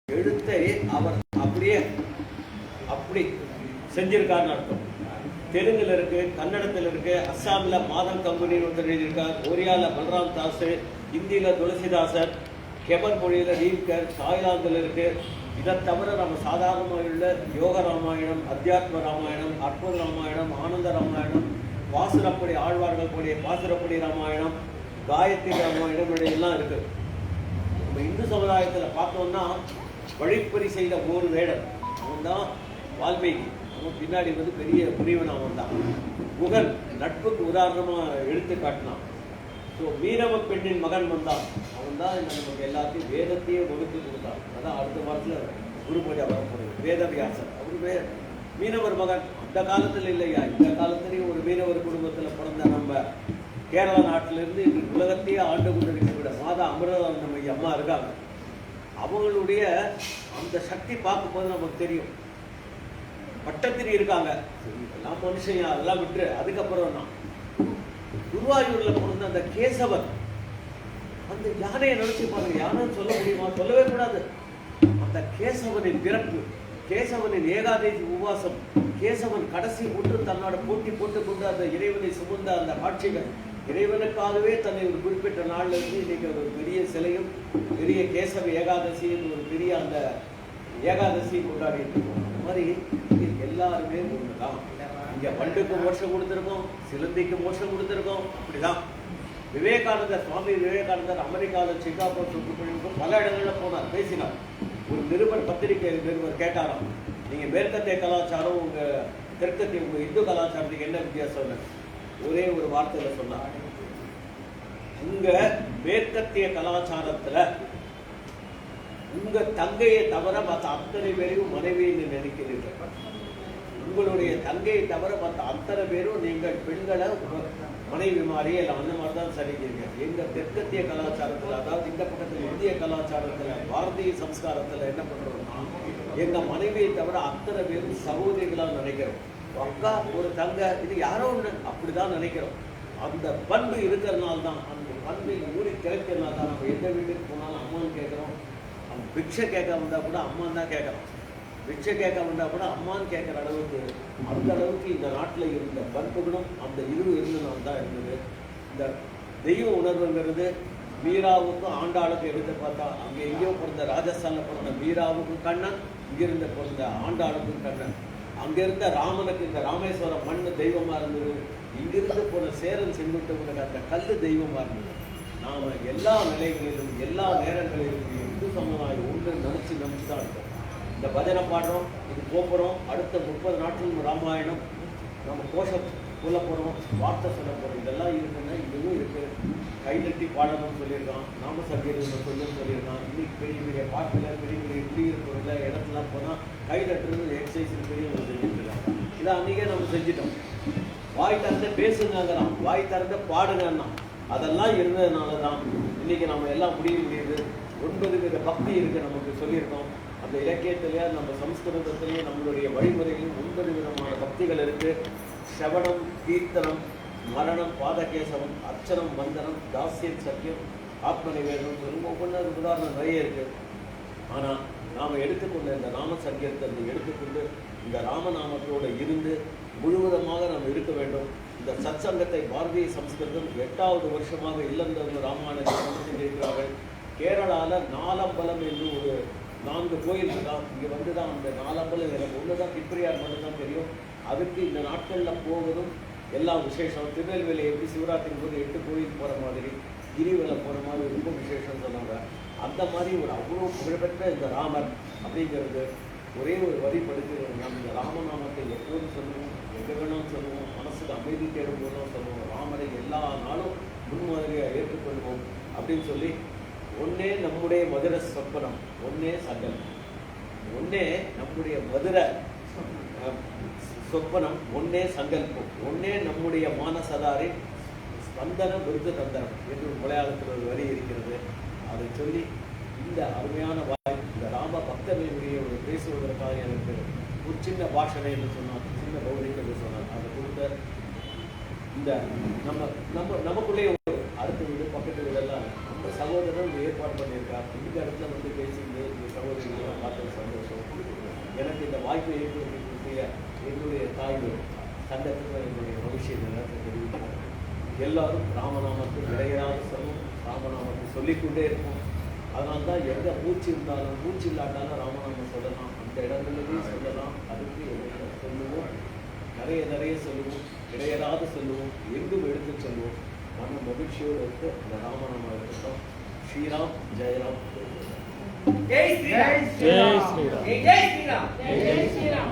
எழுத்தை அவர் அப்படியே அப்படி செஞ்சிருக்காருன்னு அர்த்தம். தெலுங்குல இருக்கு, கன்னடத்தில் இருக்கு, அஸ்ஸாமில் மாதம் கம்பெனின்னு ஒருத்தர் எழுதியிருக்கார், ஒரியாவில் பல்ராம் தாஸ், இந்தியில் துளசிதாசர், கெமன் மொழியில் ரீப்கர், தாய்லாந்தில் இருக்கு. இதை தவிர நம்ம சாதாரணமாக உள்ள யோக ராமாயணம், அத்தியாத்ம ராமாயணம், அற்புத ராமாயணம், ஆனந்த ராமாயணம், பாசுரப்படி ஆழ்வார்கள் கூடிய பாசுரப்படி ராமாயணம், காயத்ரி ராமாயணம் எல்லாம் இருக்கு. நம்ம இந்து சமுதாயத்தில் பார்த்தோம்னா வழிப்பறி செய்த ஒரு வேடன் அவன் தான் வால்மீகி. அவன் பின்னாடி வந்து பெரிய முனிவன் அவன் தான். குகன் நட்புக்கு உதாரணமாக எடுத்து காட்டினான். ஸோ மீனவ பெண்ணின் மகன் வந்தான், அவன் தான் நமக்கு எல்லாத்தையும் வேதத்தையே வகுத்து கொடுத்தான். அதான் அடுத்த வாரத்தில் குரு பூஜை வரப்படுது. வேதவியாசர் அவரு மீனவர் மகன். அந்த காலத்தில் இல்லையா, இந்த காலத்திலேயும் ஒரு மீனவர் குடும்பத்தில் பிறந்த நம்ம கேரளா நாட்டிலிருந்து இன்று உலகத்தையே ஆண்டு கொண்டிருக்கிற மாதா அமிர்தானந்தம் அம்மா இருக்காங்க. அவங்களுடைய அந்த சக்தி பார்க்கும்போது நமக்கு தெரியும். பட்டத்திரி இருக்காங்க, எல்லாம் மனுஷன், அதெல்லாம் விட்டு அதுக்கப்புறம் தான் குருவாயூர்ல பிறந்த அந்த கேசவன், அந்த யானையை நினைச்சு பாருங்க. யானைன்னு சொல்ல முடியுமா? சொல்லவே கூடாது. அந்த கேசவனின் பிறப்பு, கேசவனின் ஏகாதசி உபவாசம், கேசவன் கடைசி ஒன்று தன்னோட போட்டி போட்டுக் கொண்டு அந்த இறைவனை சுமந்த அந்த காட்சிகள், இறைவனுக்காகவே தன்னை ஒரு குறிப்பிட்ட நாள்ல இருந்து இன்னைக்கு ஒரு பெரிய சிலையும் பெரிய கேசவ ஏகாதசின்னு ஒரு பெரிய அந்த ஏகாதசி கொண்டாடிட்டு இருக்கோம். அந்த மாதிரி எல்லாருமே ஒண்ணுதான். இங்க பண்டுக்கு மோட்சம் கொடுத்துருக்கோம், சிலந்திக்கு மோட்சம் கொடுத்துருக்கோம். அப்படிதான் விவேகானந்தர், சுவாமி விவேகானந்தர் அமெரிக்காவில் சிகாகோ சுற்றுப்பயணம் பல இடங்கள்ல போனார், பேசினார். ஒரு நிருபர், பத்திரிகை நிருபர் கேட்டாராம், நீங்க மேற்கத்திய கலாச்சாரம் உங்க தெற்கத்திய உங்க இந்து கலாச்சாரத்துக்கு என்ன வித்தியாசம்? ஒரே ஒரு வார்த்தையில சொன்னார், உங்க மேற்கத்திய கலாச்சாரத்துல உங்க தங்கையை தவிர மற்ற அத்தனை பேரையும் மனைவின்னு நினைக்கிறீர்கள். உங்களுடைய தங்கையை தவிர மற்ற அத்தனை பேரும் நீங்கள் பெண்களை மனைவி மாதிரியே இல்லை, அந்த மாதிரி தான் சரிக்கிறீங்க. எங்க தெற்கத்திய கலாச்சாரத்துல, அதாவது இந்த பக்கத்துல இந்திய கலாச்சாரத்துல, பாரதிய சம்ஸ்காரத்துல என்ன பண்றோம்னா, எங்க மனைவியை தவிர அத்தனை பேரும் சகோதரிகளா நினைக்கிறோம். அக்கா ஒரு தங்க, இது யாரோ ஒன்று அப்படிதான் நினைக்கிறோம். அந்த பண்பு இருக்கிறதுனால தான், அந்த பண்பை ஊறி கிடைக்கிறதுனால தான் நம்ம எந்த வீட்டுக்கு போனாலும் அம்மான்னு கேட்குறோம். நம்ம பிக்ஷை கேட்க வந்தால் கூட அம்மான்னு தான் கேட்குறோம். பிக்ஷை கேட்க வந்தால் கூட அம்மான்னு கேட்குற அளவுக்கு, அந்த அளவுக்கு இந்த நாட்டில் இருந்த பண்புகளும் அந்த இருந்தனால தான் இருந்தது. இந்த தெய்வ உணர்வுங்கிறது மீராவுக்கும் ஆண்டாளுக்கும் எடுத்து பார்த்தா, அங்கே எங்கேயோ பிறந்த ராஜஸ்தானில் பிறந்த மீராவுக்கும் கண்ணன், இங்கிருந்த பிறந்த ஆண்டாளுக்கும் கண்ணன். அங்கிருந்த ராமனுக்கு இந்த ராமேஸ்வரம் மண் தெய்வமா இருந்தது, இங்கிருந்து போன சேரன் செங்குட்டவனுக்கு அந்த கல் தெய்வமா இருந்தது. நாம எல்லா நிலைகளிலும் எல்லா நேரங்களிலும் இந்து சமுதாயம் ஒன்று நினைச்சு தான் இருக்கோம். இந்த பஜனை பாடுறோம், இது போகிறோம், அடுத்த 30 நாட்கள் ராமாயணம் நம்ம கோஷம் சொல்ல போகிறோம், வார்த்தை சொல்ல போகிறோம். இதெல்லாம் இருக்குன்னா இதுவும் இருக்கு. கைதட்டி பாடணும்னு சொல்லியிருக்கான், நாம சங்கீதம் சொல்லுன்னு சொல்லியிருக்கான். இன்னைக்கு பெரிய பெரிய பாட்டில் பெரிய பெரிய குடியிருப்புல இடத்துலாம் போனால் கைதட்டுறது எக்ஸசைஸ் பெரிய செஞ்சுட்டு இருக்காங்க. இதை அன்றைக்கே நம்ம செஞ்சிட்டோம். வாய் திறந்து பேசுங்கிறான், வாய் திறந்து பாடுங்கன்னா, அதெல்லாம் இருந்ததுனால தான் இன்னைக்கு நம்ம எல்லாம் முடியுது. 9 வித பக்தி இருக்கு நமக்கு சொல்லியிருக்கோம். அந்த இலக்கியத்திலேயே நம்ம சம்ஸ்கிருதத்திலேயே நம்மளுடைய வழிமுறைகளில் 9 விதமான பக்திகள் இருக்கு. சவணம், கீர்த்தனம், மரணம், பாதகேசவம், அர்ச்சனம், வந்தனம், தாசியம், சத்தியம், ஆத்ம நிவேதனம், ரொம்ப ஒவ்வொரு உதாரணம் நிறைய இருக்கு. ஆனால் நாம் எடுத்துக்கொண்ட இந்த நாம சங்கீர்த்தனை எடுத்துக்கொண்டு இந்த ராமநாமத்தோடு இருந்து முழுவதுமாக நாம் இருக்க வேண்டும். இந்த சத்சங்கத்தை பாரதிய சம்ஸ்கிருதம் 8வது வருஷமாக இல்லந்தவங்க ராமாயணத்தை இருக்கிறார்கள். கேரளாவில் நாலம்பலம் என்று ஒரு 4 கோயில் இருக்கான். இங்கே வந்து தான் அந்த நாலம்பலம் எனக்கு ஒன்று தான் திப்ரியார் மட்டும்தான் தெரியும். அதுக்கு இந்த நாட்களில் போவதும் எல்லாம் விசேஷம். திருநெல்வேலி எப்படி சிவராத்திரி போது 8 கோயில் போகிற மாதிரி, கிரிவலம் போகிற மாதிரி ரொம்ப விசேஷம் சொன்னாங்க. அந்த மாதிரி ஒரு அவ்வளோ புகழ்பெற்ற இந்த ராமர் அப்படிங்கிறது ஒரே ஒரு வரி படுத்துகிறோம். நம்ம இந்த ராமநாமத்தை எப்போதும் சொல்லுவோம், எங்கே வேணாலும் சொல்லுவோம், மனசுக்கு அமைதி தேடும் போதும் சொல்லுவோம். ராமரை எல்லா நாளும் முன்மாதிரியாக ஏற்றுக்கொள்வோம் அப்படின்னு சொல்லி, ஒன்னே நம்முடைய மதுரை சொப்பனம், ஒன்னே சங்கல்பம், ஒன்னே நம்முடைய மதுரை சொப்பனம், ஒன்னே சங்கல்பம், ஒன்னே நம்முடைய மானசதாரி ஸ்பந்தன விருது தந்தனம் என்று மலையாளத்தில் ஒரு வரி இருக்கிறது. அதை சொல்லி இந்த அருமையான வாய்ப்பு, இந்த ராம பக்தர்களுடைய ஒரு பேசுவதற்காக எனக்கு ஒரு சின்ன பாஷனை என்று சொன்னார், சின்ன பௌதிகம் என்று சொன்னார். அதை கொடுத்த இந்த நமக்குள்ளே ஒரு அடுத்த வீடு பக்கத்து வீடெல்லாம் நம்ம சகோதரர் ஏற்பாடு பண்ணியிருக்கார். இந்த இடத்துல வந்து பேசி இந்த சகோதரிகள் எனக்கு இந்த வாய்ப்பை ஏற்படுத்தி கொடுத்திய என்னுடைய தாய்கள் தந்தத்துக்கு என்னுடைய மகிழ்ச்சியை நேரத்தை தெரிவிக்கிறேன். எல்லாரும் ராமநாமத்தை இடையராத சொல்லும், ராமநாமத்தை சொல்லிக்கொண்டே இருக்கும். அதனால தான் எந்த மூச்சு இருந்தாலும் மூச்சு இல்லாட்டாலும் ராமநாமம் சொல்லலாம், அந்த இடங்களிலேயும் சொல்லலாம். அதுக்கு சொல்லுவோம், நிறைய சொல்லுவோம், இடையராத சொல்லுவோம், எங்கும் எடுத்து சொல்லுவோம். மன மகிழ்ச்சியோடு இருக்க இந்த ராமநாமம் இருக்கட்டும். ஸ்ரீராம் ஜெயராம். ஜெய் ஸ்ரீராம். ஜெய் ஸ்ரீராம். ஜெய் ஸ்ரீராம். ஜெய் ஸ்ரீராம்.